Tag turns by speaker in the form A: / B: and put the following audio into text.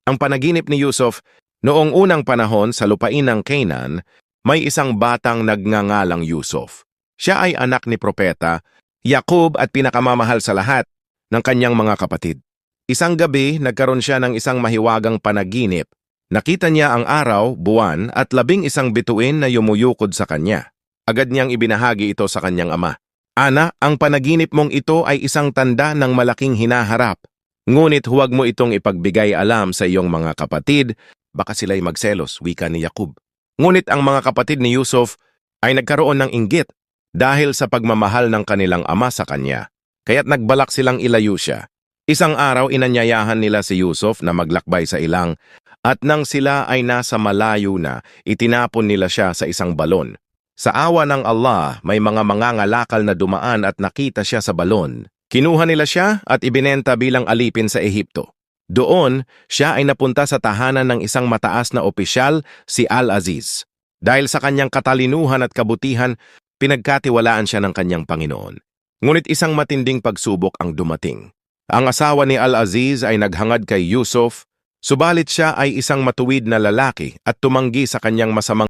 A: Ang panaginip ni Yusuf, noong unang panahon sa lupain ng Canaan, may isang batang nagngangalang Yusuf. Siya ay anak ni Propeta, Yakob at pinakamamahal sa lahat ng kanyang mga kapatid. Isang gabi, nagkaroon siya ng isang mahiwagang panaginip. Nakita niya ang araw, buwan at 11 bituin na yumuyukod sa kanya. Agad niyang ibinahagi ito sa kanyang ama. Ana, ang panaginip mong ito ay isang tanda ng malaking hinaharap. Ngunit huwag mo itong ipagbigay alam sa iyong mga kapatid, baka sila'y magselos, wika ni Yakob. Ngunit ang mga kapatid ni Yusuf ay nagkaroon ng inggit dahil sa pagmamahal ng kanilang ama sa kanya. Kaya't nagbalak silang ilayo siya. Isang araw inanyayahan nila si Yusuf na maglakbay sa ilang at nang sila ay nasa malayo na, itinapon nila siya sa isang balon. Sa awa ng Allah, may mga mangangalakal na dumaan at nakita siya sa balon. Kinuha nila siya at ibinenta bilang alipin sa Ehipto. Doon, siya ay napunta sa tahanan ng isang mataas na opisyal, si Al-Aziz. Dahil sa kanyang katalinuhan at kabutihan, pinagkatiwalaan siya ng kanyang Panginoon. Ngunit isang matinding pagsubok ang dumating. Ang asawa ni Al-Aziz ay naghangad kay Yusuf, subalit siya ay isang matuwid na lalaki at tumanggi sa kanyang masamang